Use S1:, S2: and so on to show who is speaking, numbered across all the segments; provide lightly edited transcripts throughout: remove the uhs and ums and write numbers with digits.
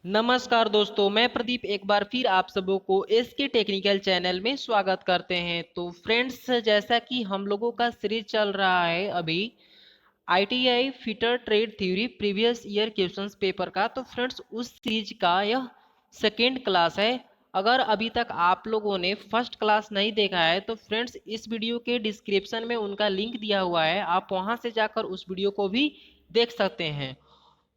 S1: नमस्कार दोस्तों, मैं प्रदीप एक बार फिर आप सबों को एसके टेक्निकल चैनल में स्वागत करते हैं। तो फ्रेंड्स, जैसा कि हम लोगों का सीरीज चल रहा है अभी ITI fitter trade theory previous year questions paper का, तो फ्रेंड्स उस सीरीज का यह सेकेंड क्लास है। अगर अभी तक आप लोगों ने फर्स्ट क्लास नहीं देखा है तो फ्रेंड्स इस वीडियो के डिस्क्रिप्शन में उनका लिंक दिया हुआ है, आप वहां से जाकर उस वीडियो को भी देख सकते हैं।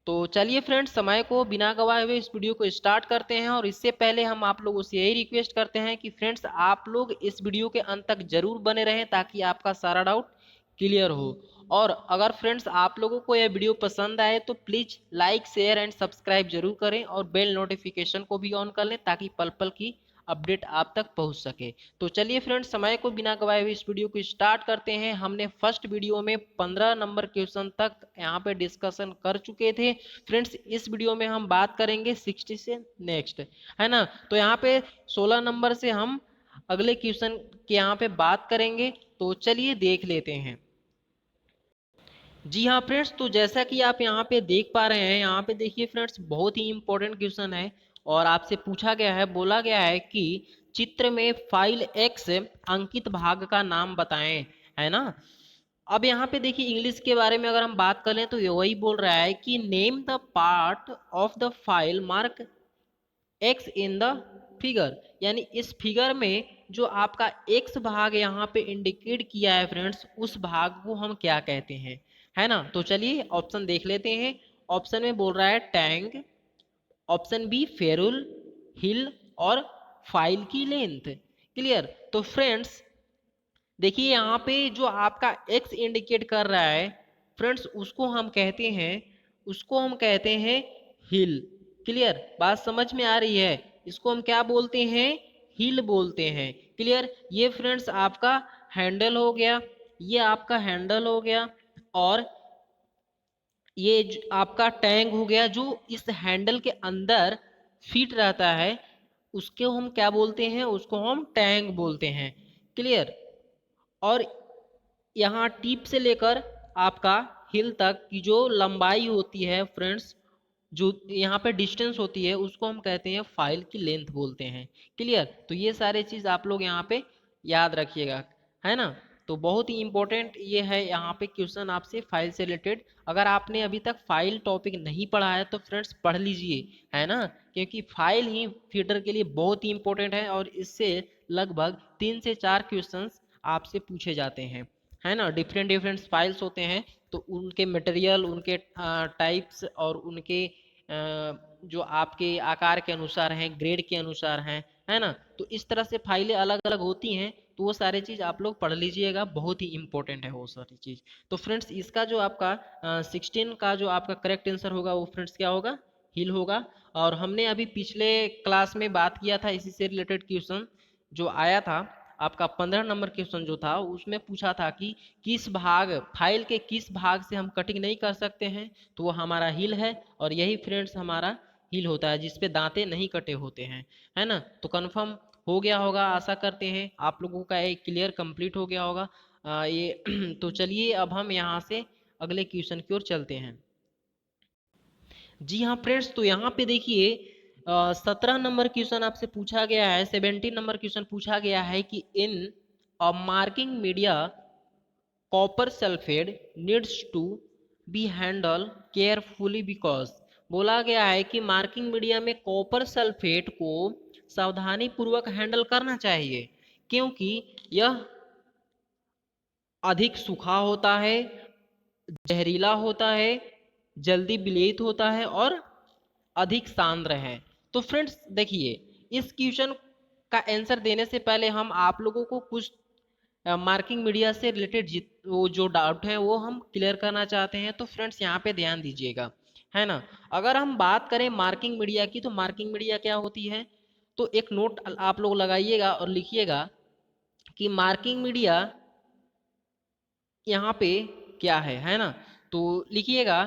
S1: तो चलिए फ्रेंड्स, समय को बिना गवाए हुए इस वीडियो को स्टार्ट करते हैं। और इससे पहले हम आप लोगों से यही रिक्वेस्ट करते हैं कि फ्रेंड्स आप लोग इस वीडियो के अंत तक जरूर बने रहें ताकि आपका सारा डाउट क्लियर हो। और अगर फ्रेंड्स आप लोगों को यह वीडियो पसंद आए तो please like share and subscribe जरूर करें और बेल नोटिफिकेशन को भी ऑन कर लें ताकि पल पल की अपडेट आप तक पहुंच सके। तो चलिए फ्रेंड्स, समय को बिना गवाए हुए इस वीडियो को स्टार्ट करते हैं। हमने फर्स्ट वीडियो में 15 नंबर क्वेश्चन तक यहाँ पे डिस्कशन कर चुके थे। फ्रेंड्स इस वीडियो में हम बात करेंगे 60 से नेक्स्ट, है ना। तो यहाँ पे 16 नंबर से हम अगले क्वेश्चन के यहाँ पे बात करेंगे। तो चलिए देख लेते हैं। जी हाँ फ्रेंड्स, तो जैसा कि आप यहाँ पे देख पा रहे हैं, यहाँ पे देखिए फ्रेंड्स, बहुत ही इंपॉर्टेंट क्वेश्चन है। और आपसे पूछा गया है, बोला गया है कि चित्र में फाइल एक्स अंकित भाग का नाम बताएं, है ना। अब यहाँ पे देखिए इंग्लिश के बारे में अगर हम बात करें तो ये वही बोल रहा है कि name the part of the file mark x in the figure, यानी इस फिगर में जो आपका एक्स भाग यहाँ पे इंडिकेट किया है फ्रेंड्स, उस भाग को हम क्या कहते हैं, है ना। तो चलिए ऑप्शन देख लेते हैं। ऑप्शन में बोल रहा है टैंक, ऑप्शन बी फेरुल, हिल और फाइल की लेंथ। क्लियर। तो फ्रेंड्स देखिए यहाँ पे जो आपका एक्स इंडिकेट कर रहा है फ्रेंड्स, उसको हम कहते हैं हिल। क्लियर, बात समझ में आ रही है। इसको हम क्या बोलते हैं, हिल बोलते हैं। क्लियर, ये फ्रेंड्स आपका हैंडल हो गया, ये आपका हैंडल हो गया। और ये आपका टैंक हो गया, जो इस हैंडल के अंदर फिट रहता है, उसको हम क्या बोलते हैं, उसको हम टैंक बोलते हैं। क्लियर। और यहाँ टिप से लेकर आपका हिल तक की जो लंबाई होती है फ्रेंड्स, जो यहाँ पे डिस्टेंस होती है, उसको हम कहते हैं फाइल की लेंथ बोलते हैं। क्लियर। तो ये सारे चीज़ आप लोग यहाँ पे याद रखिएगा, है ना। तो बहुत ही इंपॉर्टेंट ये है यहाँ पे क्वेश्चन आपसे फाइल से रिलेटेड। अगर आपने अभी तक फाइल टॉपिक नहीं पढ़ा है तो फ्रेंड्स पढ़ लीजिए, है ना, क्योंकि फाइल ही फीडर के लिए बहुत ही इंपॉर्टेंट है और इससे लगभग 3 से 4 क्वेश्चंस आपसे पूछे जाते हैं, है ना। डिफरेंट डिफरेंट फाइल्स होते हैं, तो उनके मटेरियल, उनके टाइप्स और उनके जो आपके आकार के अनुसार हैं, ग्रेड के अनुसार हैं, है ना। तो इस तरह से फाइलें अलग अलग होती हैं, तो वो सारी चीज़ आप लोग पढ़ लीजिएगा, बहुत ही इंपॉर्टेंट है वो सारी चीज़। तो फ्रेंड्स इसका जो आपका 16 का जो आपका करेक्ट आंसर होगा वो फ्रेंड्स क्या होगा, हिल होगा। और हमने अभी पिछले क्लास में बात किया था इसी से रिलेटेड क्वेश्चन जो आया था, आपका 15 नंबर क्वेश्चन जो था, उसमें पूछा था कि किस भाग, फाइल के किस भाग से हम कटिंग नहीं कर सकते हैं, तो वो हमारा हिल है। और यही फ्रेंड्स हमारा हिल होता है जिसपे दांते नहीं कटे होते हैं, है ना। तो कंफर्म हो गया होगा, आशा करते हैं आप लोगों का एक क्लियर कंप्लीट हो गया होगा ये तो चलिए अब हम यहाँ से अगले क्वेश्चन की ओर चलते हैं। जी हाँ फ्रेंड्स, तो यहाँ पे देखिए 17 नंबर क्वेश्चन आपसे पूछा गया है, 17 नंबर क्वेश्चन पूछा गया है कि in a marking media copper sulphate needs to be handle carefully because, बोला गया है कि मार्किंग मीडिया में कॉपर सल्फेट को सावधानी पूर्वक हैंडल करना चाहिए क्योंकि यह अधिक सूखा होता है, जहरीला होता है, जल्दी विलेयित होता है और अधिक सांद्र है। तो फ्रेंड्स देखिए, इस क्वेश्चन का आंसर देने से पहले हम आप लोगों को कुछ मार्किंग मीडिया से रिलेटेड वो जो डाउट है वो हम क्लियर करना चाहते हैं। तो फ्रेंड्स यहाँ पे ध्यान दीजिएगा, है ना। अगर हम बात करें मार्किंग मीडिया की, तो मार्किंग मीडिया क्या होती है, तो एक नोट आप लोग लगाइएगा और लिखिएगा कि मार्किंग मीडिया यहाँ पे क्या है ना। तो लिखिएगा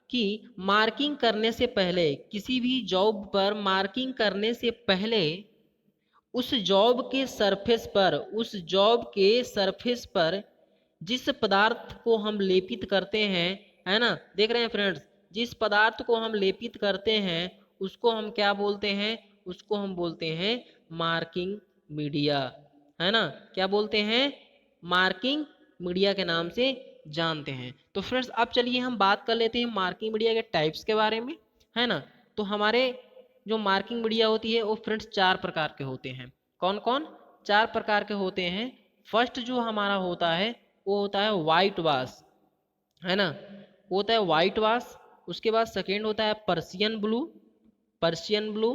S1: कि मार्किंग करने से पहले, किसी भी जॉब पर मार्किंग करने से पहले उस जॉब के सरफेस पर जिस पदार्थ को हम लेपित करते हैं, है ना, देख रहे हैं फ्रेंड्स, जिस पदार्थ को हम लेपित करते हैं उसको हम क्या बोलते हैं, उसको हम बोलते हैं मार्किंग मीडिया, है ना, क्या बोलते हैं, मार्किंग मीडिया के नाम से जानते हैं। तो फ्रेंड्स अब चलिए हम बात कर लेते हैं मार्किंग मीडिया के टाइप्स के बारे में, है ना। तो हमारे जो मार्किंग मीडिया होती है वो फ्रेंड्स 4 प्रकार के होते हैं। कौन कौन, 4 प्रकार के होते हैं। फर्स्ट जो हमारा होता है वो होता है वाइट वाश, है ना, वो होता है वाइट वाश। उसके बाद सेकेंड होता है पर्शियन ब्लू, पर्शियन ब्लू।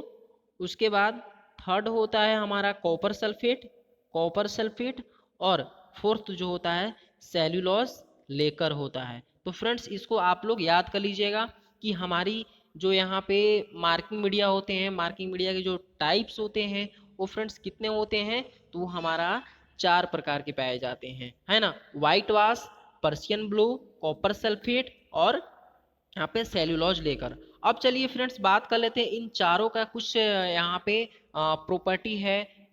S1: उसके बाद थर्ड होता है हमारा कॉपर सल्फेट, कॉपर सल्फेट। और फोर्थ जो होता है सेल्यूलोज लेकर होता है। तो फ्रेंड्स इसको आप लोग याद कर लीजिएगा कि हमारी जो यहाँ पे मार्किंग मीडिया होते हैं, मार्किंग मीडिया के जो टाइप्स होते हैं वो फ्रेंड्स कितने होते हैं, तो हमारा 4 प्रकार के पाए जाते हैं, है ना। White wash, Persian blue, copper sulphate और यहाँ पे सेल्यूलोज लेकर। अब चलिए फ्रेंड्स बात कर लेते हैं इन चारों का कुछ यहाँ पे प्रॉपर्टी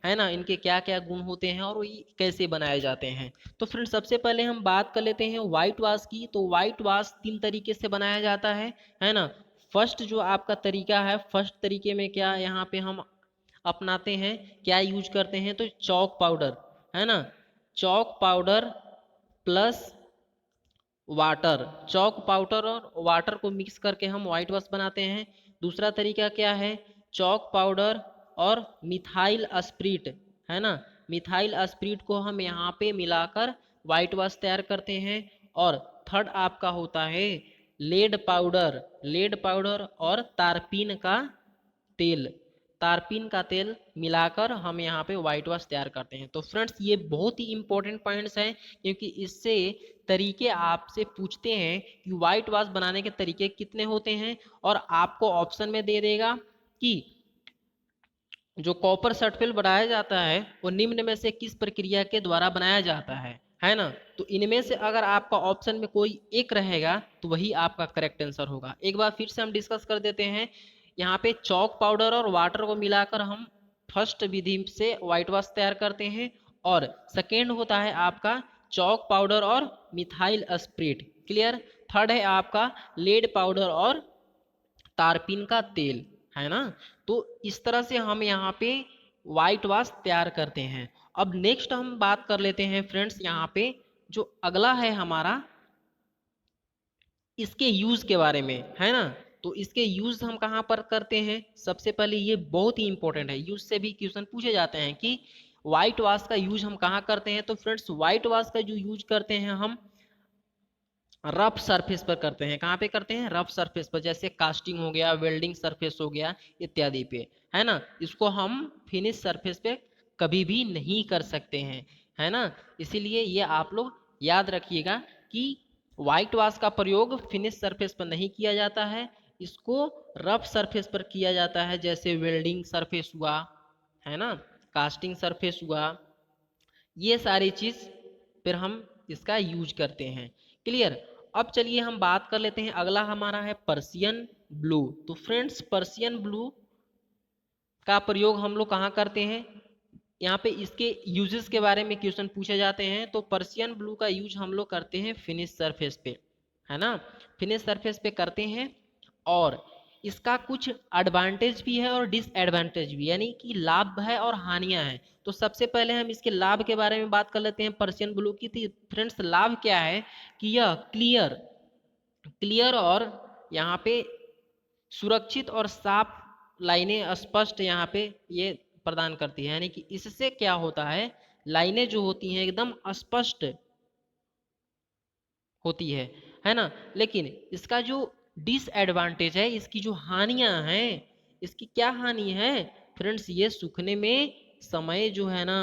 S1: है ना, इनके क्या क्या गुण होते हैं और ये कैसे बनाए जाते हैं। तो फ्रेंड्स सबसे पहले हम बात कर लेते हैं व्हाइट वाश की। तो व्हाइट वाश 3 तरीके से बनाया जाता है ना। फर्स्ट जो आपका तरीका है, फर्स्ट तरीके में क्या यहाँ पे हम अपनाते हैं, क्या यूज करते हैं, तो चौक पाउडर, है ना, chalk powder plus water, chalk powder और वाटर को मिक्स करके हम व्हाइट वॉश बनाते हैं। दूसरा तरीका क्या है, चौक पाउडर और मिथाइल स्प्रिट, है ना, मिथाइल स्प्रिट को हम यहाँ पे मिलाकर व्हाइट वॉश तैयार करते हैं। और थर्ड आपका होता है लेड पाउडर, लेड पाउडर और तारपीन का तेल, तारपीन का तेल मिलाकर हम यहाँ पे व्हाइट वॉश तैयार करते हैं। तो फ्रेंड्स ये बहुत ही इंपॉर्टेंट पॉइंट्स हैं, क्योंकि इससे तरीके आपसे पूछते हैं कि व्हाइट वॉश बनाने के तरीके कितने होते हैं, और आपको ऑप्शन में दे देगा कि जो कॉपर सर्टिफिकेट बनाया जाता है वो निम्न में से किस प्रक्रिया के द्वारा बनाया जाता है ना। तो इनमें से अगर आपका ऑप्शन में कोई एक रहेगा तो वही आपका करेक्ट आंसर होगा। एक बार फिर से हम डिस्कस कर देते हैं। यहाँ पे चौक पाउडर और वाटर को मिलाकर हम फर्स्ट विधि से व्हाइट वॉश तैयार करते हैं, और सेकेंड होता है आपका चौक पाउडर और मिथाइल स्प्रिट, क्लियर। थर्ड है आपका लेड पाउडर और तारपीन का तेल, है ना। तो इस तरह से हम यहाँ पे व्हाइट वॉश तैयार करते हैं। अब नेक्स्ट हम बात कर लेते हैं फ्रेंड्स यहाँ पे जो अगला है हमारा इसके यूज के बारे में, है ना। तो इसके यूज हम कहाँ पर करते हैं, सबसे पहले ये बहुत ही इंपॉर्टेंट है, यूज से भी क्वेश्चन पूछे जाते हैं कि व्हाइट वॉश का यूज हम कहाँ करते हैं। तो फ्रेंड्स व्हाइट वॉश का जो यूज करते हैं हम रफ सरफेस पर करते हैं। कहाँ पे करते हैं, रफ सरफेस पर, जैसे कास्टिंग हो गया, वेल्डिंग सरफेस हो गया इत्यादि पे, है ना। इसको हम फिनिश सरफेस पे कभी भी नहीं कर सकते हैं, है ना। इसीलिए ये आप लोग याद रखिएगा कि व्हाइट वॉश का प्रयोग फिनिश सरफेस पर नहीं किया जाता है, इसको रफ सरफेस पर किया जाता है, जैसे वेल्डिंग सरफेस हुआ, है ना, कास्टिंग सरफेस हुआ, ये सारी चीज फिर हम इसका यूज करते हैं, क्लियर। अब चलिए हम बात कर लेते हैं, अगला हमारा है पर्शियन ब्लू। तो फ्रेंड्स पर्शियन ब्लू का प्रयोग हम लोग कहाँ करते हैं, यहाँ पे इसके यूजेस के बारे में क्वेश्चन पूछे जाते हैं। तो पर्शियन ब्लू का यूज हम लोग करते हैं फिनिश सरफेस पे, है ना, फिनिश सरफेस पे करते हैं। और इसका कुछ एडवांटेज भी है और डिसएडवांटेज भी, यानी कि लाभ है और हानियां हैं। तो सबसे पहले हम इसके लाभ के बारे में बात कर लेते हैं पर्शियन ब्लू की। तो फ्रेंड्स लाभ क्या है कि यह क्लियर, क्लियर और यहाँ पे सुरक्षित और साफ लाइनें स्पष्ट यहाँ पे ये प्रदान करती है, यानी कि इससे क्या होता है, लाइनें जो होती हैं एकदम स्पष्ट होती है ना। लेकिन इसका जो डिसएडवांटेज है, इसकी जो हानियां हैं, इसकी क्या हानि है फ्रेंड्स, ये सूखने में समय जो है ना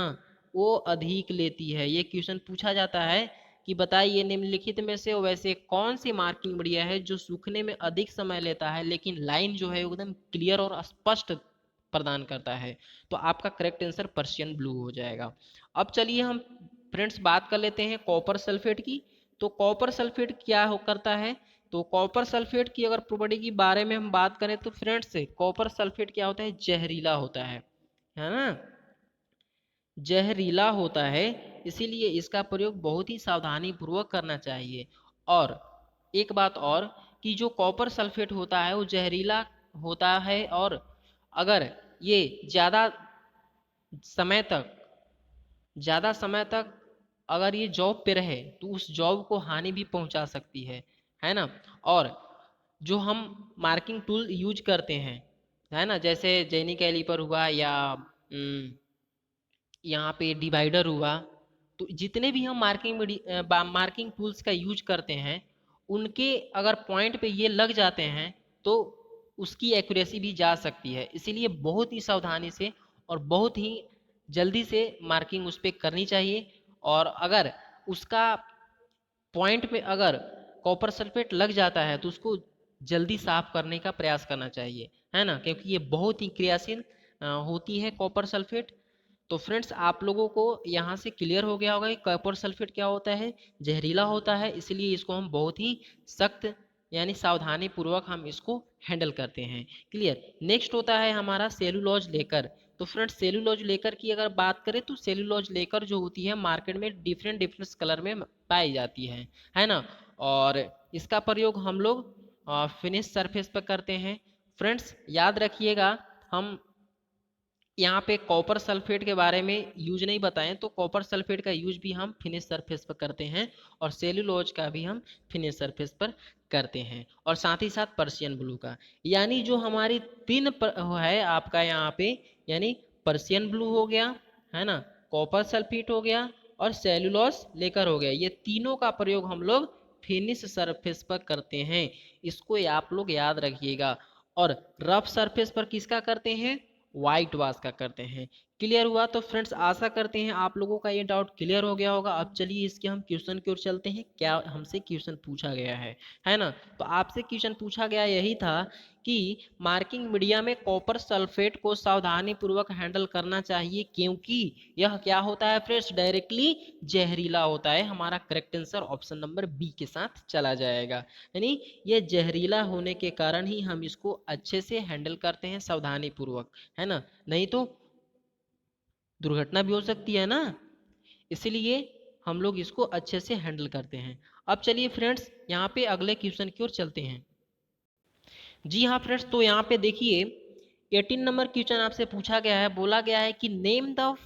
S1: वो अधिक लेती है। ये क्वेश्चन पूछा जाता है कि बताइए निम्नलिखित में से वैसे कौन सी मार्किंग मीडिया है जो सूखने में अधिक समय लेता है लेकिन लाइन जो है एकदम क्लियर और स्पष्ट प्रदान करता है। तो आपका करेक्ट आंसर पर्शियन ब्लू हो जाएगा। अब चलिए हम फ्रेंड्स बात कर लेते हैं कॉपर सल्फेट की। तो कॉपर सल्फेट क्या हो करता है, तो कॉपर सल्फेट की अगर प्रॉपर्टी के बारे में हम बात करें तो फ्रेंड्स कॉपर सल्फेट क्या होता है, जहरीला होता है ना, जहरीला होता है। इसीलिए इसका प्रयोग बहुत ही सावधानी पूर्वक करना चाहिए। और एक बात और कि जो कॉपर सल्फेट होता है वो जहरीला होता है, और अगर ये समय तक ज़्यादा समय तक अगर ये जॉब पे रहे तो उस जॉब को हानि भी पहुंचा सकती है ना। और जो हम मार्किंग टूल यूज करते हैं, है ना, जैसे जेनी कैलिपर हुआ या यहाँ पे डिवाइडर हुआ, तो जितने भी हम मार्किंग टूल्स का यूज करते हैं, उनके अगर पॉइंट पे ये लग जाते हैं तो उसकी एक्यूरेसी भी जा सकती है। इसीलिए बहुत ही सावधानी से और बहुत ही जल्दी से मार्किंग उस पर करनी चाहिए। और अगर उसका पॉइंट पे अगर कॉपर सल्फेट लग जाता है तो उसको जल्दी साफ करने का प्रयास करना चाहिए, है ना, क्योंकि ये बहुत ही क्रियाशील होती है कॉपर सल्फेट। तो फ्रेंड्स, आप लोगों को यहाँ से क्लियर हो गया होगा कि कॉपर सल्फेट क्या होता है, जहरीला होता है, इसलिए इसको हम बहुत ही सख्त यानी सावधानी पूर्वक हम इसको हैंडल करते हैं। क्लियर। नेक्स्ट होता है हमारा सेलुलोज लेकर। तो फ्रेंड्स, सेलुलोज लेकर की अगर बात करें तो सेलुलोज लेकर जो होती है मार्केट में डिफरेंट डिफरेंट कलर में पाई जाती है ना। और इसका प्रयोग हम लोग फिनिश सरफेस पर करते हैं। फ्रेंड्स, याद रखिएगा, हम यहाँ पे कॉपर सल्फेट के बारे में यूज नहीं बताएं, तो कॉपर सल्फेट का यूज भी हम फिनिश सरफेस पर करते हैं और सेलुलोज का भी हम फिनिश सरफेस पर करते हैं, और साथ ही साथ पर्शियन ब्लू का। यानी जो हमारी है आपका यहाँ पे, यानी पर्शियन ब्लू हो गया, है ना, कॉपर सल्फेट हो गया और सेलुलोज लेकर हो गया, ये तीनों का प्रयोग हम लोग फिनिश सरफेस पर करते हैं। इसको आप लोग याद रखिएगा। और रफ सरफेस पर किसका करते हैं, वाइट वाश का करते हैं। क्लियर हुआ। तो फ्रेंड्स, आशा करते हैं आप लोगों का ये डाउट क्लियर हो गया होगा। अब चलिए इसके हम क्वेश्चन की ओर चलते हैं, क्या हमसे क्वेश्चन पूछा गया है ना। तो आपसे क्वेश्चन पूछा गया यही था कि मार्किंग मीडिया में कॉपर सल्फेट को सावधानी पूर्वक हैंडल करना चाहिए क्योंकि यह क्या होता है फ्रेंड्स, डायरेक्टली जहरीला होता है। हमारा correct answer option number B के साथ चला जाएगा, यानी ये जहरीला होने के कारण ही हम इसको अच्छे से हैंडल करते हैं सावधानी पूर्वक, है ना, नहीं तो दुर्घटना भी हो सकती है ना। इसलिए हम लोग इसको अच्छे से हैंडल करते हैं। अब चलिए फ्रेंड्स, यहाँ पे अगले क्वेश्चन की ओर चलते हैं। जी हाँ फ्रेंड्स, तो यहाँ पे देखिए 18 नंबर क्वेश्चन आपसे पूछा गया है। बोला गया है कि name the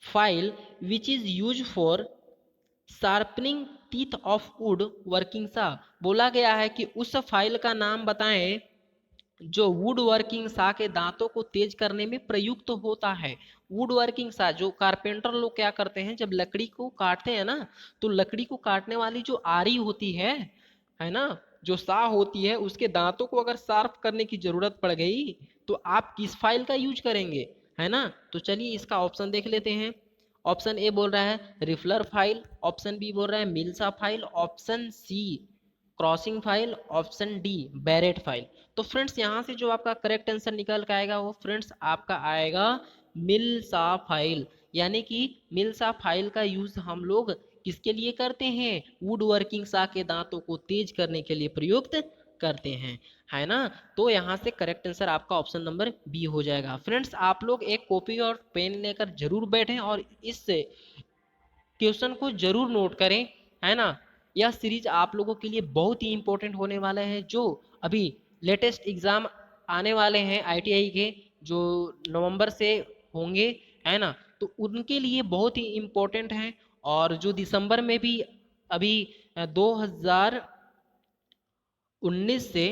S1: file which is use for sharpening teeth of would working सा। बोला गया है कि उस फाइल का नाम बताएं जो वुड वर्किंग सा के दांतों को तेज करने में प्रयुक्त होता है। वुड वर्किंग सा, जो कारपेंटर लोग क्या करते हैं, जब लकड़ी को काटते हैं ना, तो लकड़ी को काटने वाली जो आरी होती है ना, जो सा होती है, उसके दांतों को अगर शार्प करने की जरूरत पड़ गई तो आप किस फाइल का यूज करेंगे, है ना। तो चलिए इसका ऑप्शन देख लेते हैं। ऑप्शन ए बोल रहा है रिफलर फाइल, ऑप्शन बी बोल रहा है मिल्सा file, option C crossing file, option D barrette file. तो फ्रेंड्स, यहाँ से जो आपका करेक्ट आंसर निकल के आएगा वो फ्रेंड्स आपका आएगा मिल्सा फाइल। यानी कि मिल्सा फाइल का यूज हम लोग किसके लिए करते हैं, वुड वर्किंग सा के दांतों को तेज करने के लिए प्रयुक्त करते हैं, है ना। तो यहाँ से करेक्ट आंसर आपका ऑप्शन नंबर बी हो जाएगा। फ्रेंड्स, आप लोग एक कॉपी और पेन लेकर जरूर बैठें और इस क्वेश्चन को जरूर नोट करें, है ना। यह सीरीज आप लोगों के लिए बहुत ही इंपॉर्टेंट होने वाला है। जो अभी लेटेस्ट एग्जाम आने वाले हैं आईटीआई के, जो नवंबर से होंगे, है ना, तो उनके लिए बहुत ही इंपॉर्टेंट है। और जो दिसंबर में भी अभी 2019 से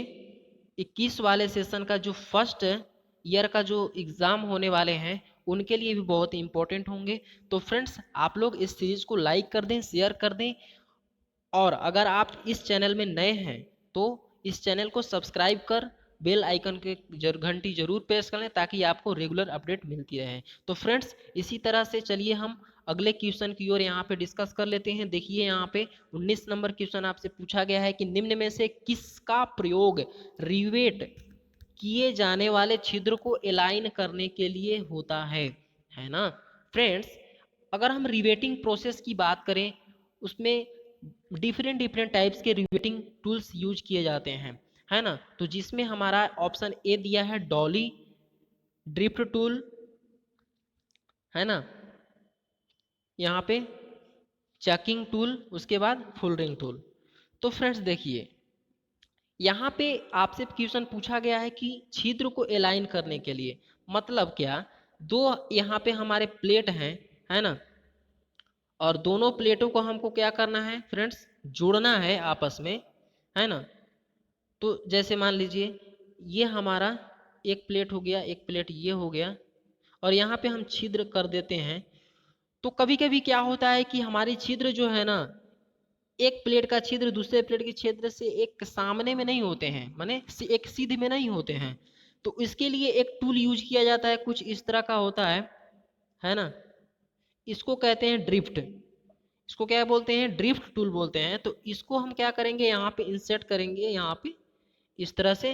S1: 21 वाले सेशन का जो फर्स्ट ईयर का जो एग्ज़ाम होने वाले हैं, उनके लिए भी बहुत इंपॉर्टेंट होंगे। तो फ्रेंड्स, आप लोग इस सीरीज़ को लाइक कर दें, शेयर कर दें, और अगर आप इस चैनल में नए हैं तो इस चैनल को सब्सक्राइब कर बेल आइकन के घंटी जरूर प्रेस कर लें ताकि आपको रेगुलर अपडेट मिलती रहे। तो फ्रेंड्स, इसी तरह से चलिए हम अगले क्वेश्चन की ओर यहाँ पे डिस्कस कर लेते हैं। देखिए यहाँ पे 19 नंबर क्वेश्चन आपसे पूछा गया है कि निम्न में से किसका प्रयोग रिवेट किए जाने वाले छिद्र को एलाइन करने के लिए होता है ना। फ्रेंड्स, अगर हम रिवेटिंग प्रोसेस की बात करें, उसमें डिफरेंट डिफरेंट टाइप्स के रिवेटिंग टूल्स यूज किए जाते हैं, है ना। तो जिसमें हमारा ऑप्शन ए दिया है डॉली, ड्रिफ्ट टूल, है ना, यहाँ पे चेकिंग टूल, उसके बाद फुल रिंग टूल। तो फ्रेंड्स देखिए, यहाँ पे आपसे क्वेश्चन पूछा गया है कि छिद्र को अलाइन करने के लिए, मतलब क्या, दो यहाँ पे हमारे प्लेट हैं, है ना, और दोनों प्लेटों को हमको क्या करना है फ्रेंड्स, जोड़ना है आपस में, है ना। तो जैसे मान लीजिए ये हमारा एक प्लेट हो गया, एक प्लेट ये हो गया, और यहाँ पे हम छिद्र कर देते हैं। तो कभी कभी क्या होता है कि हमारी छिद्र जो है ना, एक प्लेट का छिद्र दूसरे प्लेट के छिद्र से एक सामने में नहीं होते हैं, माने एक सीध में नहीं होते हैं। तो इसके लिए एक टूल यूज किया जाता है, कुछ इस तरह का होता है ना। इसको कहते हैं ड्रिफ्ट। इसको क्या बोलते हैं, ड्रिफ्ट टूल बोलते हैं। तो इसको हम क्या करेंगे, यहाँ पे इंसर्ट करेंगे, यहाँ पे इस तरह से,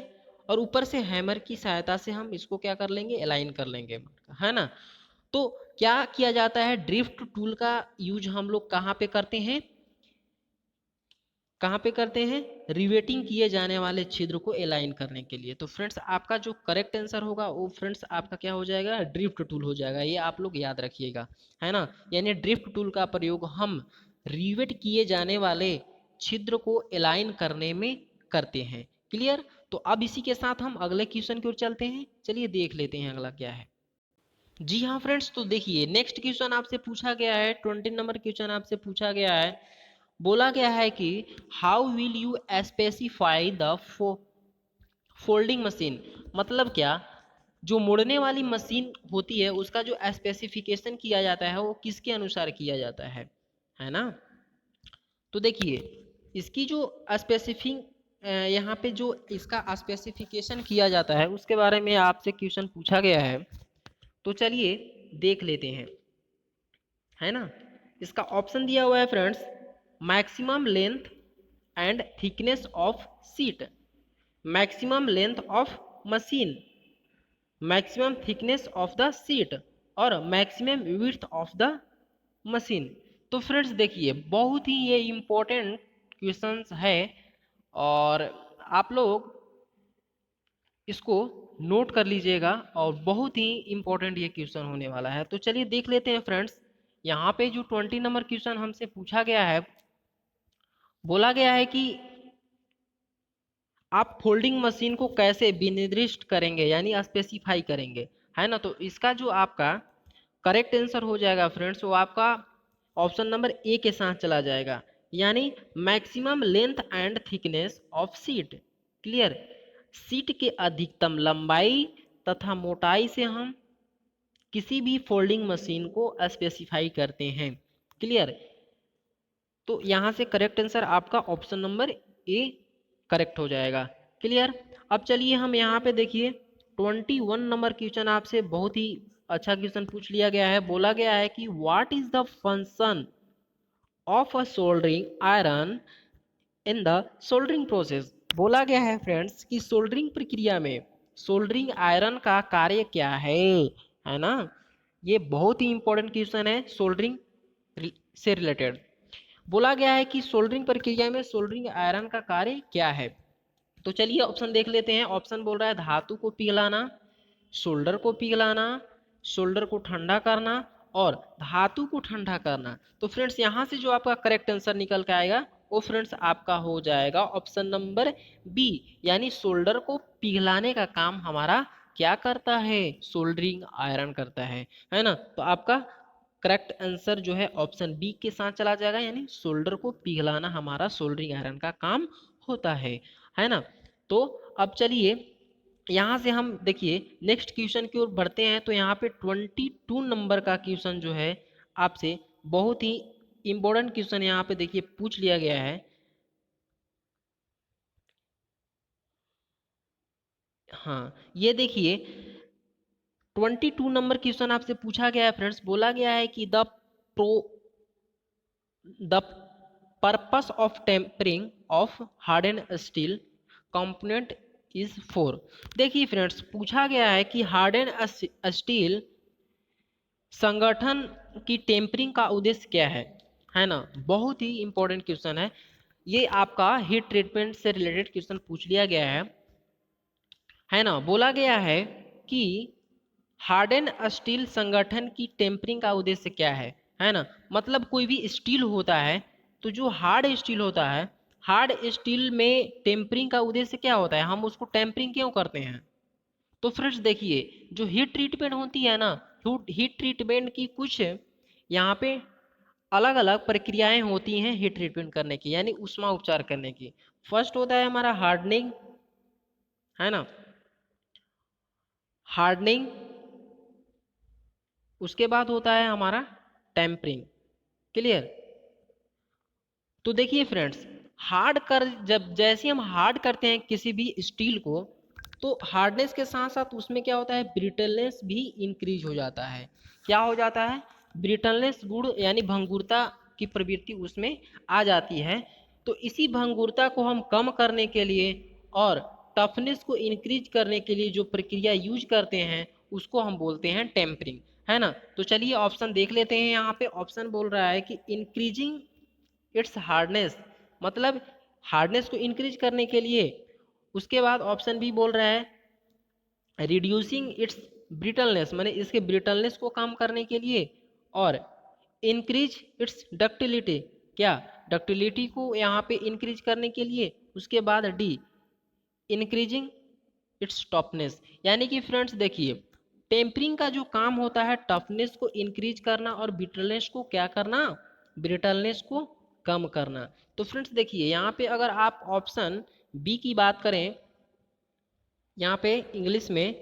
S1: और ऊपर से हैमर की सहायता से हम इसको क्या कर लेंगे, अलाइन कर लेंगे, है ना। तो क्या किया जाता है, ड्रिफ्ट टूल का यूज हम लोग कहाँ पे करते हैं, कहाँ पे करते हैं, रिवेटिंग किए जाने वाले छिद्र को अलाइन करने के लिए। तो फ्रेंड्स आपका जो करेक्ट आंसर होगा वो फ्रेंड्स आपका क्या हो जाएगा, ड्रिफ्ट टूल हो जाएगा। ये आप लोग याद रखिएगा, है ना। यानी ड्रिफ्ट टूल का प्रयोग हम रिवेट किए जाने वाले छिद्र को अलाइन करने में करते हैं। क्लियर। तो अब इसी के साथ हम अगले क्वेश्चन की ओर चलते हैं। चलिए देख लेते हैं अगला क्या है। जी हाँ फ्रेंड्स, तो देखिए नेक्स्ट क्वेश्चन आपसे पूछा गया है, 20 नंबर क्वेश्चन आपसे पूछा गया है। बोला गया है कि how will you specify the folding machine, मतलब क्या, जो मोड़ने वाली मशीन होती है उसका जो स्पेसिफिकेशन किया जाता है वो किसके अनुसार किया जाता है ना। तो देखिए इसकी जो स्पेसिफिक यहाँ पे जो इसका स्पेसिफिकेशन किया जाता है उसके बारे में आपसे क्वेश्चन पूछा गया है। तो चलिए देख लेते हैं, है ना। इसका ऑप्शन दिया हुआ है friends, maximum length and thickness of sheet, maximum length of machine, maximum thickness of the sheet, और maximum width of the machine. तो फ्रेंड्स देखिए बहुत ही ये इम्पोर्टेंट क्वेश्चंस है, और आप लोग इसको नोट कर लीजिएगा, और बहुत ही इम्पोर्टेंट ये क्वेश्चन होने वाला है। तो चलिए देख लेते हैं फ्रेंड्स। यहाँ पे जो 20 नंबर क्वेश्चन हमसे पूछा गया है, बोला गया है कि आप फोल्डिंग मशीन को कैसे विनिर्दिष्ट करेंगे, यानी स्पेसिफाई करेंगे, है ना। तो इसका जो आपका करेक्ट आंसर हो जाएगा फ्रेंड्स, वो आपका ऑप्शन नंबर ए के साथ चला जाएगा, यानी maximum length and thickness of seat. Clear. Seat के अधिकतम लंबाई तथा मोटाई से हम किसी भी फोल्डिंग मशीन को स्पेसिफाई करते हैं। क्लियर। तो यहाँ से करेक्ट आंसर आपका ऑप्शन नंबर ए करेक्ट हो जाएगा। क्लियर। अब चलिए हम यहाँ पे देखिए 21 नंबर क्वेश्चन आपसे बहुत ही अच्छा क्वेश्चन पूछ लिया गया है। बोला गया है कि what is the function of a soldering iron in the soldering process. बोला गया है फ्रेंड्स कि सोल्डरिंग प्रक्रिया में सोल्डरिंग आयरन का कार्य क्या है ना। ये बहुत ही इंपॉर्टेंट क्वेश्चन है सोल्डरिंग से रिलेटेड। बोला गया है कि सोल्डरिंग प्रक्रिया में सोल्डरिंग आयरन का कार्य क्या है। तो चलिए ऑप्शन देख लेते हैं। ऑप्शन बोल रहा है धातु को पिघलाना, सोल्डर को पिघलाना, सोल्डर को ठंडा करना, और धातु को ठंडा करना। तो फ्रेंड्स यहाँ से जो आपका करेक्ट आंसर निकल के आएगा वो फ्रेंड्स आपका हो जाएगा ऑप्शन नंबर बी, यानी सोल्डर को पिघलाने का काम हमारा क्या करता है, सोल्डरिंग आयरन करता है ना। तो आपका करेक्ट आंसर जो है ऑप्शन बी के साथ चला जाएगा, यानी सोल्डर को पिघलाना हमारा सोल्डरिंग आयरन का काम होता है ना। तो अब चलिए यहाँ से हम देखिए नेक्स्ट क्वेश्चन की ओर बढ़ते हैं। तो यहाँ पे 22 नंबर का क्वेश्चन जो है आपसे बहुत ही इंपॉर्टेंट क्वेश्चन यहाँ पे देखिए पूछ लिया गया है। हाँ ये देखिए 22 नंबर क्वेश्चन आपसे पूछा गया है फ्रेंड्स। बोला गया है कि pro the purpose of tempering of harden steel component is four. देखिए फ्रेंड्स पूछा गया है कि हार्डन स्टील संगठन की टेम्परिंग का उद्देश्य क्या है ना। बहुत ही इंपॉर्टेंट क्वेश्चन है ये, आपका हीट ट्रीटमेंट से रिलेटेड क्वेश्चन पूछ लिया गया है ना। बोला गया है कि हार्डन स्टील संगठन की टेम्परिंग का उद्देश्य क्या है ना। मतलब कोई भी स्टील होता है तो जो हार्ड स्टील होता है, हार्ड स्टील में टेम्परिंग का उद्देश्य क्या होता है, हम उसको टेम्परिंग क्यों करते हैं? तो फ्रेंड्स देखिए, जो हीट ट्रीटमेंट होती है ना, हीट ट्रीटमेंट की कुछ यहाँ पे अलग अलग प्रक्रियाएं होती हैं हीट ट्रीटमेंट करने की, यानी ऊष्मा उपचार करने की। फर्स्ट होता है हमारा हार्डनिंग, है ना, हार्डनिंग। उसके बाद होता है हमारा टेम्परिंग। क्लियर? तो देखिए फ्रेंड्स, हार्ड कर जब जैसे हम हार्ड करते हैं किसी भी स्टील को, तो हार्डनेस के साथ साथ उसमें क्या होता है, ब्रिटलनेस भी इंक्रीज हो जाता है। क्या हो जाता है? ब्रिटलनेस गुण यानी भंगुरता की प्रवृत्ति उसमें आ जाती है। तो इसी भंगुरता को हम कम करने के लिए और टफनेस को इंक्रीज करने के लिए जो प्रक्रिया यूज करते हैं उसको हम बोलते हैं टेम्परिंग, है ना। तो चलिए ऑप्शन देख लेते हैं। यहाँ पे ऑप्शन बोल रहा है कि इंक्रीजिंग इट्स हार्डनेस, मतलब हार्डनेस को इंक्रीज करने के लिए। उसके बाद ऑप्शन बी बोल रहा है रिड्यूसिंग इट्स ब्रिटलनेस, माने इसके ब्रिटलनेस को कम करने के लिए, और इंक्रीज इट्स डक्टिलिटी, क्या डक्टिलिटी को यहाँ पे इंक्रीज करने के लिए। उसके बाद डी इंक्रीजिंग इट्स टफनेस। यानी कि फ्रेंड्स देखिए, टेम्परिंग का जो काम होता है टफनेस को इंक्रीज करना और ब्रिटलनेस को क्या करना, ब्रिटलनेस को कम करना। तो फ्रेंड्स देखिए, यहाँ पे अगर आप ऑप्शन बी की बात करें यहाँ पे इंग्लिश में,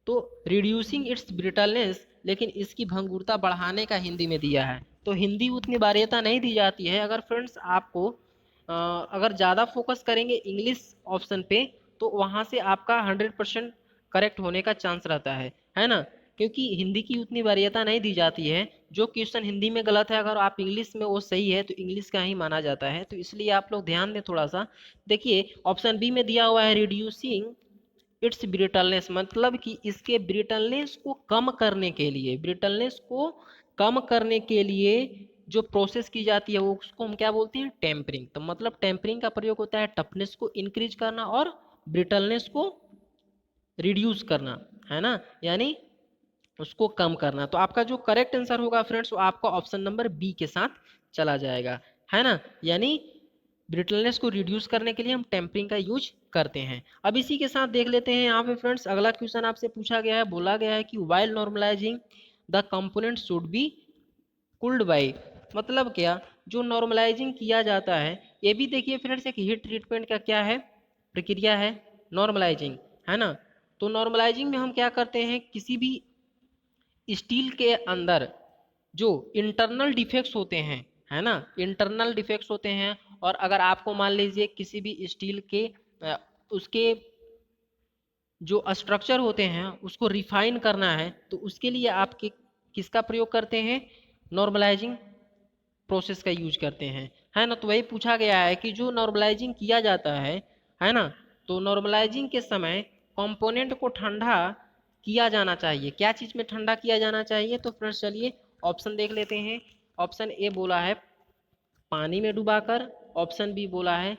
S1: तो रिड्यूसिंग इट्स ब्रिटलनेस, लेकिन इसकी भंगुरता बढ़ाने का हिंदी में दिया है। तो हिंदी उतनी वरीयता नहीं दी जाती है। अगर फ्रेंड्स आपको अगर ज़्यादा फोकस करेंगे इंग्लिश ऑप्शन पे, तो वहाँ से आपका 100% करेक्ट होने का चांस रहता है ना, क्योंकि हिंदी की उतनी वरीयता नहीं दी जाती है। जो क्वेश्चन हिंदी में गलत है, अगर आप इंग्लिश में वो सही है तो इंग्लिश का ही माना जाता है। तो इसलिए आप लोग ध्यान दें थोड़ा सा। देखिए ऑप्शन बी में दिया हुआ है रिड्यूसिंग इट्स ब्रिटलनेस, मतलब कि इसके ब्रिटलनेस को कम करने के लिए, ब्रिटलनेस को कम करने के लिए जो प्रोसेस की जाती है वो उसको हम क्या बोलते हैं, टेम्परिंग। तो मतलब टेम्परिंग का प्रयोग होता है टफनेस को इंक्रीज करना और ब्रिटलनेस को रिड्यूस करना, है ना, यानी उसको कम करना। तो आपका जो करेक्ट आंसर होगा फ्रेंड्स, वो आपका ऑप्शन नंबर बी के साथ चला जाएगा, है ना, यानी ब्रिटलनेस को रिड्यूस करने के लिए हम टेम्परिंग का यूज करते हैं। अब इसी के साथ देख लेते हैं यहाँ पे फ्रेंड्स, अगला क्वेश्चन आपसे पूछा गया है, बोला गया है कि while normalising the component should be cooled by, मतलब क्या, जो नॉर्मलाइजिंग किया जाता है, ये भी देखिए फ्रेंड्स एक हीट ट्रीटमेंट का क्या है, प्रक्रिया है, नॉर्मलाइजिंग, है ना। तो नॉर्मलाइजिंग में हम क्या करते हैं, किसी भी स्टील के अंदर जो इंटरनल डिफेक्ट्स होते हैं, है ना, इंटरनल डिफेक्ट्स होते हैं, और अगर आपको मान लीजिए किसी भी स्टील के उसके जो स्ट्रक्चर होते हैं उसको रिफाइन करना है, तो उसके लिए आप किसका प्रयोग करते हैं, नॉर्मलाइजिंग प्रोसेस का यूज करते हैं, है ना। तो वही पूछा गया है कि जो नॉर्मलाइजिंग किया जाता है ना, तो नॉर्मलाइजिंग के समय कंपोनेंट को ठंडा किया जाना चाहिए। क्या चीज़ में ठंडा किया जाना चाहिए? तो फ्रेंड्स चलिए ऑप्शन देख लेते हैं। ऑप्शन ए बोला है पानी में डुबाकर, ऑप्शन बी बोला है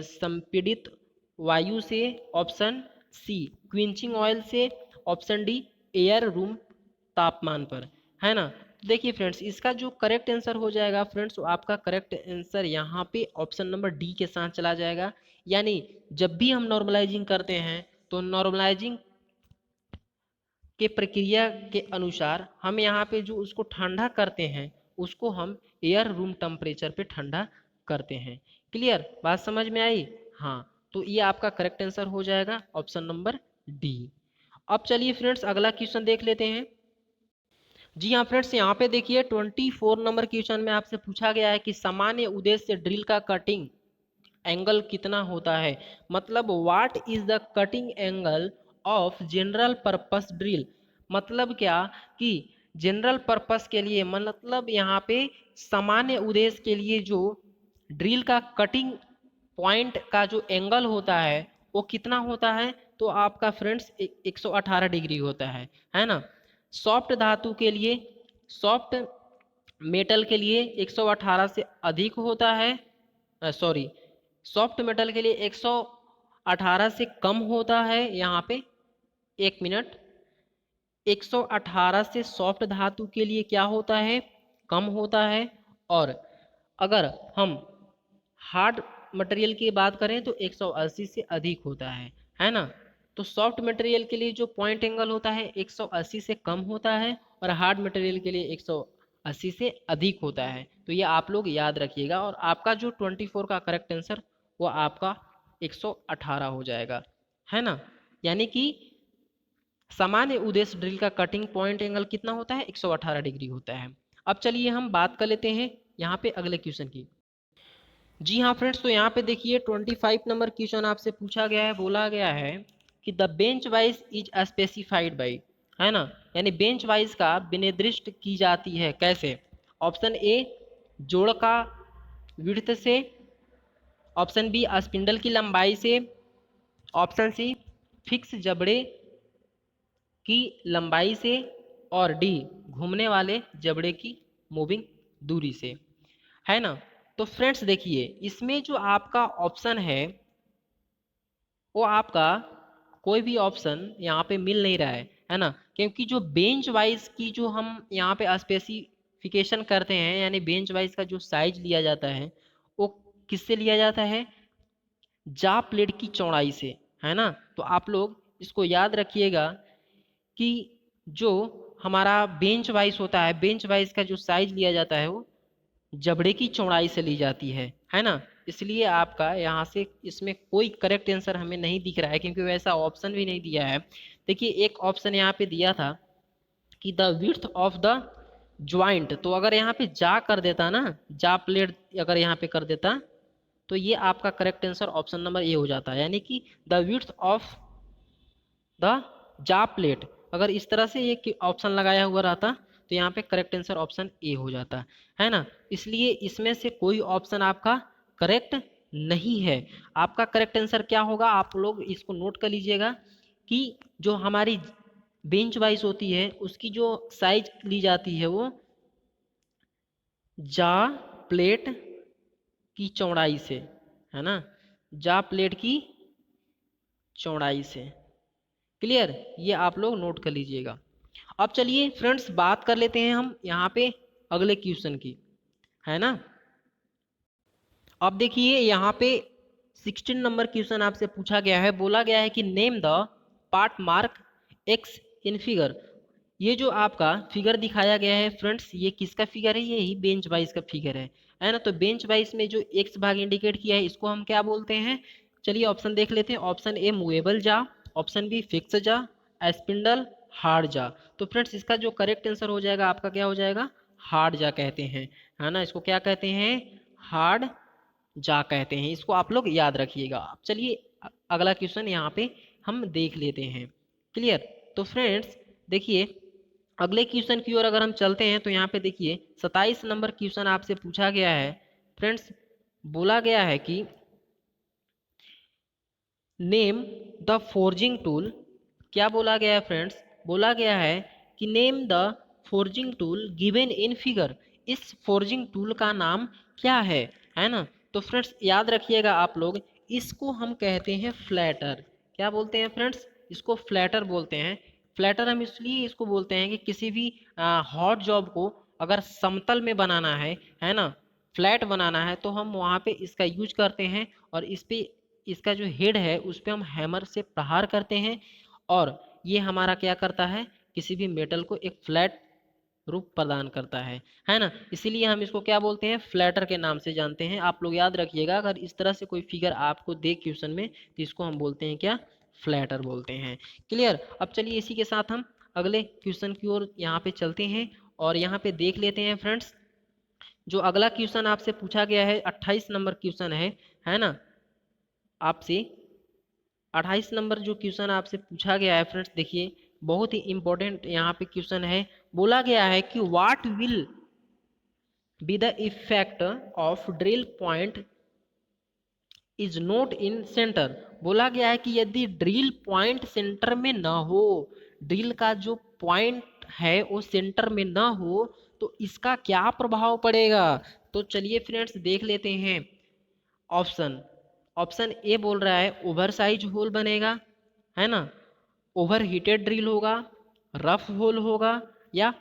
S1: संपीड़ित वायु से, ऑप्शन सी क्विंचिंग ऑयल से, ऑप्शन डी एयर रूम तापमान पर, है ना। देखिए फ्रेंड्स, इसका जो करेक्ट आंसर हो जाएगा फ्रेंड्स, वो आपका करेक्ट आंसर यहाँ पे ऑप्शन नंबर डी के साथ चला जाएगा। यानी जब भी हम नॉर्मलाइजिंग करते हैं तो नॉर्मलाइजिंग के प्रक्रिया के अनुसार हम यहाँ पे जो उसको ठंडा करते हैं उसको हम एयर रूम टेम्परेचर पे ठंडा करते हैं। क्लियर? बात समझ में आई? हाँ, तो ये आपका करेक्ट आंसर हो जाएगा ऑप्शन नंबर डी। अब चलिए फ्रेंड्स अगला क्वेश्चन देख लेते हैं। जी हाँ फ्रेंड्स, यहाँ पे देखिए 24 नंबर क्वेश्चन में आपसे पूछा गया है कि सामान्य उद्देश्य ड्रिल का कटिंग एंगल कितना होता है, मतलब what is the cutting angle of general purpose drill. मतलब क्या कि जनरल पर्पस के लिए, मतलब यहाँ पे सामान्य उद्देश्य के लिए जो ड्रिल का कटिंग पॉइंट का जो एंगल होता है वो कितना होता है, तो आपका फ्रेंड्स 118 डिग्री होता है ना। सॉफ्ट धातु के लिए, सॉफ्ट मेटल के लिए 118 से अधिक होता है, सॉरी सॉफ्ट मेटल के लिए 118 से कम होता है। यहाँ पे एक मिनट, 118 से सॉफ्ट धातु के लिए क्या होता है, कम होता है। और अगर हम हार्ड मटेरियल की बात करें तो 180 से अधिक होता है ना। तो सॉफ्ट मटेरियल के लिए जो पॉइंट एंगल होता है 180 से कम होता है और हार्ड मटेरियल के लिए 180 से अधिक होता है। तो ये आप लोग याद रखिएगा और आपका जो 24 का करेक्ट आंसर वो आपका 118 हो जाएगा, है ना। यानी कि सामान्य उद्देश्य ड्रिल का कटिंग पॉइंट एंगल कितना होता है, 118 डिग्री होता है। अब चलिए हम बात कर लेते हैं यहाँ पे अगले क्वेश्चन की। जी हाँ फ्रेंड्स, तो यहाँ पे देखिए 25 नंबर क्वेश्चन आपसे पूछा गया है, बोला गया है कि the bench wise is specified by, है ना, यानी बेंच वाइज का विनिर्दिष्ट की जाती है कैसे। ऑप्शन ए जोड़ का विड्थ से, ऑप्शन बी स्पिंडल की लंबाई से, ऑप्शन सी फिक्स जबड़े की लंबाई से, और डी घूमने वाले जबड़े की मूविंग दूरी से, है ना। तो फ्रेंड्स देखिए इसमें जो आपका ऑप्शन वो आपका कोई भी ऑप्शन यहाँ पे मिल नहीं रहा है ना, क्योंकि जो बेंच वाइज की जो हम यहाँ पे स्पेसिफिकेशन करते हैं, यानी बेंच वाइज का जो साइज लिया जाता है वो किससे लिया जाता है, जा प्लेट की चौड़ाई से, है ना। तो आप लोग इसको याद रखिएगा कि जो हमारा बेंच वाइज होता है, बेंच वाइज का जो साइज लिया जाता है वो जबड़े की चौड़ाई से ली जाती है ना। इसलिए आपका यहाँ से इसमें कोई करेक्ट आंसर हमें नहीं दिख रहा है, क्योंकि वैसा ऑप्शन भी नहीं दिया है। देखिए एक ऑप्शन यहाँ पे दिया था कि the width of the joint, तो अगर यहाँ पे जा कर देता ना, जा प्लेट अगर यहाँ पे कर देता तो ये आपका correct answer option number A हो जाता है, यानी कि द विड्थ ऑफ द जा प्लेट, अगर इस तरह से ये ऑप्शन लगाया हुआ रहता तो यहाँ पे करेक्ट आंसर ऑप्शन ए हो जाता, है ना। इसलिए इसमें से कोई ऑप्शन आपका करेक्ट नहीं है। आपका करेक्ट आंसर क्या होगा, आप लोग इसको नोट कर लीजिएगा कि जो हमारी बेंच वाइज होती है उसकी जो साइज ली जाती है वो जा प्लेट की चौड़ाई से, है ना, जा प्लेट की चौड़ाई से। क्लियर, ये आप लोग नोट कर लीजिएगा। अब चलिए फ्रेंड्स बात कर लेते हैं हम यहाँ पे अगले क्वेश्चन की, है ना। अब देखिए यहाँ पे 16 नंबर क्वेश्चन आपसे पूछा गया है, बोला गया है कि name the part mark x in figure. ये जो आपका फिगर दिखाया गया है फ्रेंड्स, ये किसका फिगर है, यही बेंच वाइज का फिगर है ना। तो बेंच वाइज में जो एक्स भाग इंडिकेट किया है इसको हम क्या बोलते हैं, चलिए ऑप्शन देख लेते हैं। ऑप्शन ए मूवेबल जा, ऑप्शन बी फिक्स जा, स्पिंडल, हार्ड जा। तो फ्रेंड्स इसका जो करेक्ट आंसर हो जाएगा आपका क्या हो जाएगा, हार्ड जा कहते हैं, है ना। इसको क्या कहते हैं, हार्ड जा कहते हैं। इसको आप लोग याद रखिएगा। अब चलिए अगला क्वेश्चन यहाँ पे हम देख लेते हैं। क्लियर, तो फ्रेंड्स देखिए अगले क्वेश्चन की ओर अगर हम चलते हैं तो यहाँ पे देखिए 27 नंबर क्वेश्चन आपसे पूछा गया है फ्रेंड्स। बोला गया है कि नेम द फोर्जिंग टूल, क्या बोला गया है फ्रेंड्स, बोला गया है कि name the forging tool given in figure. इस फोर्जिंग टूल का नाम क्या है ना। तो फ्रेंड्स याद रखिएगा आप लोग, इसको हम कहते हैं फ्लैटर। क्या बोलते हैं फ्रेंड्स, इसको फ्लैटर बोलते हैं। फ्लैटर हम इसलिए इसको बोलते हैं कि किसी भी हॉट जॉब को अगर समतल में बनाना है ना, फ्लैट बनाना है, तो हम वहाँ पे इसका यूज करते हैं और इस पे इसका जो हेड है उस पर हम हैमर से प्रहार करते हैं और ये हमारा क्या करता है, किसी भी मेटल को एक फ्लैट रूप प्रदान करता है ना। इसीलिए हम इसको क्या बोलते हैं, फ्लैटर के नाम से जानते हैं। आप लोग याद रखिएगा, अगर इस तरह से कोई फिगर आपको दे क्वेश्चन में तो इसको हम बोलते हैं क्या, फ्लैटर बोलते हैं। क्लियर, अब चलिए इसी के साथ हम अगले क्वेश्चन की ओर यहाँ पे चलते हैं और यहाँ पे देख लेते हैं फ्रेंड्स। जो अगला क्वेश्चन आपसे पूछा गया है 28 नंबर क्वेश्चन है ना। आपसे 28 नंबर जो क्वेश्चन आपसे पूछा गया है फ्रेंड्स, देखिए बहुत ही इंपॉर्टेंट यहाँ पे क्वेश्चन है। बोला गया है कि what will be the effect of drill point is not in centre. बोला गया है कि यदि ड्रिल पॉइंट सेंटर में ना हो, ड्रिल का जो पॉइंट है वो सेंटर में ना हो तो इसका क्या प्रभाव पड़ेगा। तो चलिए फ्रेंड्स देख लेते हैं ऑप्शन। ऑप्शन ए बोल रहा है ओवर साइज होल बनेगा, है ना, ओवर हीटेड ड्रिल होगा, रफ होल होगा, या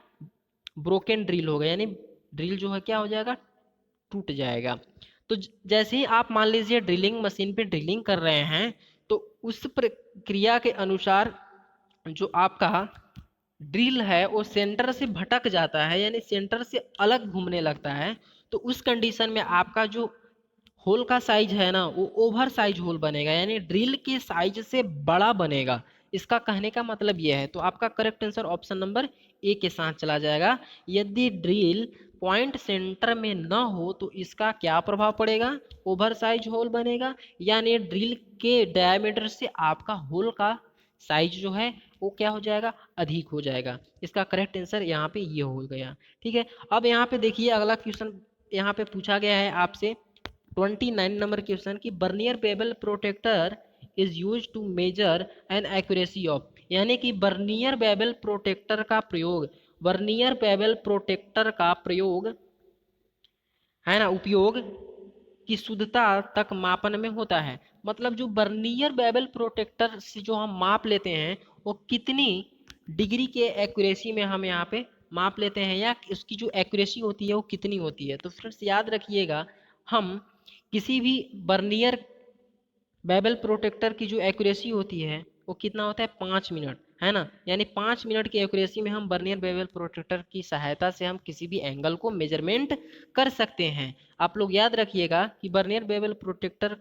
S1: ब्रोकन ड्रिल होगा, यानी ड्रिल जो है क्या हो जाएगा, टूट जाएगा। तो जैसे ही आप मान लीजिए ड्रिलिंग मशीन पे ड्रिलिंग कर रहे हैं, तो उस प्रक्रिया के अनुसार जो आपका ड्रिल है वो सेंटर से भटक जाता है, यानी सेंटर से अलग घूमने लगता है। तो उस कंडीशन में आपका जो होल का साइज है ना, वो ओवर साइज होल बनेगा, यानी ड्रिल के साइज से बड़ा बनेगा। इसका कहने का मतलब यह है। तो आपका correct answer option number A के साथ चला जाएगा। यदि ड्रिल पॉइंट सेंटर में न हो तो इसका क्या प्रभाव पड़ेगा? ओवर साइज होल बनेगा, यानी ड्रिल के डायमीटर से आपका होल का साइज जो है वो क्या हो जाएगा? अधिक हो जाएगा। इसका करेक्ट आंसर यहाँ पे ये हो गया। ठीक है, अब यहाँ पे देखिए अगला क्वेश्चन यहाँ पे पूछा गया है आपसे 29 नंबर क्वेश्चन की vernier bevel protractor is use to measure an accuracy of, यानी कि बर्नियर बेवल प्रोटेक्टर का प्रयोग, बर्नियर बेवल प्रोटेक्टर का प्रयोग है ना, उपयोग की शुद्धता तक मापन में होता है। मतलब जो बर्नियर बेवल प्रोटेक्टर से जो हम माप लेते हैं वो कितनी डिग्री के एक्यूरेसी में हम यहाँ पे माप लेते हैं, या उसकी जो एक्यूरेसी होती है वो कितनी होती है। तो फ्रेंड्स याद रखिएगा, हम किसी भी बर्नियर बेवल प्रोटेक्टर की जो एक्यूरेसी होती है वो कितना होता है? 5 मिनट, है ना। यानी 5 मिनट की एक्यूरेसी में हम बर्नियर बेवल प्रोटेक्टर की सहायता से हम किसी भी एंगल को मेजरमेंट कर सकते हैं। आप लोग याद रखिएगा कि बर्नियर बेवल प्रोटेक्टर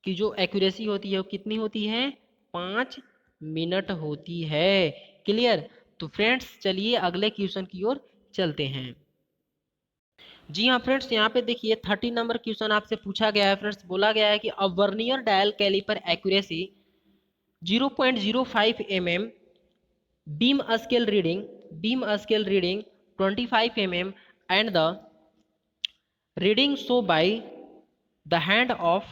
S1: की जो एक्यूरेसी होती है वो कितनी होती है? 5 मिनट होती है। क्लियर? तो फ्रेंड्स चलिए अगले क्वेश्चन की ओर चलते हैं। जी हाँ फ्रेंड्स, यहाँ पे देखिए 30 नंबर क्वेश्चन आपसे पूछा गया है। फ्रेंड्स बोला गया है कि a vernier dial caliper accuracy 0.05 mm, beam scale reading 25 mm, and the reading so by the hand of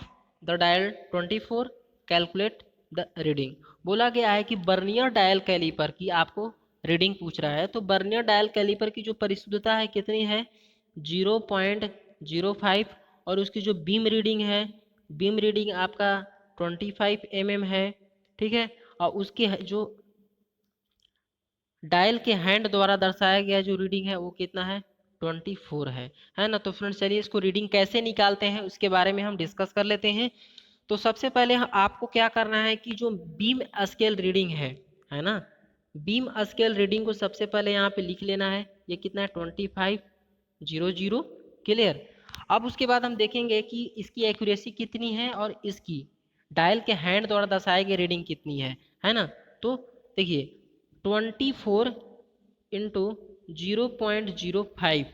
S1: the dial 24, calculate the reading। बोला गया है कि बर्नियर डायल कैलिपर की आपको रीडिंग पूछ रहा है। तो बर्नियर डायल कैलिपर की जो परिशुद्धता है कितनी है? 0.05, और उसकी जो बीम रीडिंग है, बीम रीडिंग आपका 25 mm है। ठीक है, और उसकी जो डायल के हैंड द्वारा दर्शाया गया जो रीडिंग है वो कितना है? 24 है ना। तो फ्रेंड्स चलिए इसको रीडिंग कैसे निकालते हैं उसके बारे में हम डिस्कस कर लेते हैं। तो सबसे पहले आपको क्या करना है कि जो बीम स्केल रीडिंग है ना, बीम स्केल रीडिंग को सबसे पहले यहाँ पे लिख लेना है। ये कितना है? 2500। क्लियर? अब उसके बाद हम देखेंगे कि इसकी एक्यूरेसी कितनी है और इसकी डायल के हैंड द्वारा दर्शाई गई रीडिंग कितनी है ना। तो देखिए 24 इंटू 0.05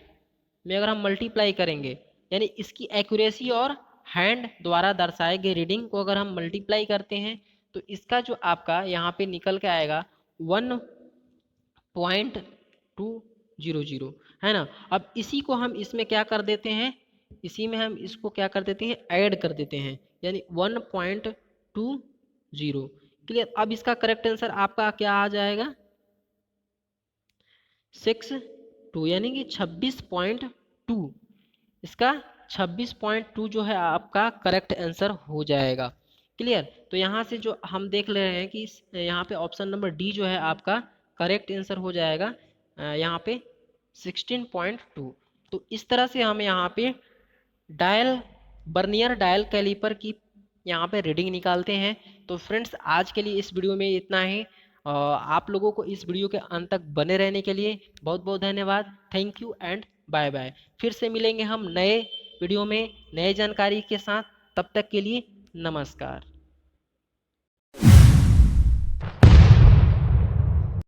S1: में अगर हम मल्टीप्लाई करेंगे, यानी इसकी एक्यूरेसी और हैंड द्वारा दर्शाए गए रीडिंग को अगर हम मल्टीप्लाई करते हैं तो इसका जो आपका यहाँ पे निकल के आएगा 1.200, है ना। अब इसी को हम इसमें क्या कर देते हैं? इसी में हम इसको क्या कर देते हैं? ऐड कर देते हैं, यानी 1.20। क्लियर? अब इसका करेक्ट आंसर आपका क्या आ जाएगा? 62, यानी कि 26.2। इसका 26.2 जो है आपका करेक्ट आंसर हो जाएगा। क्लियर? तो यहाँ से जो हम देख ले रहे हैं कि यहाँ पे ऑप्शन नंबर डी जो है आपका करेक्ट आंसर हो जाएगा यहाँ पे 16.2। तो इस तरह से हम यहाँ पे डायल बर्नियर डायल कैलिपर की यहाँ पे रीडिंग निकालते हैं। तो फ्रेंड्स आज के लिए इस वीडियो में इतना ही। आप लोगों को इस वीडियो के अंत तक बने रहने के लिए बहुत बहुत धन्यवाद। Thank you and bye bye. फिर से मिलेंगे हम नए वीडियो में नए जानकारी के साथ। तब तक के लिए नमस्कार।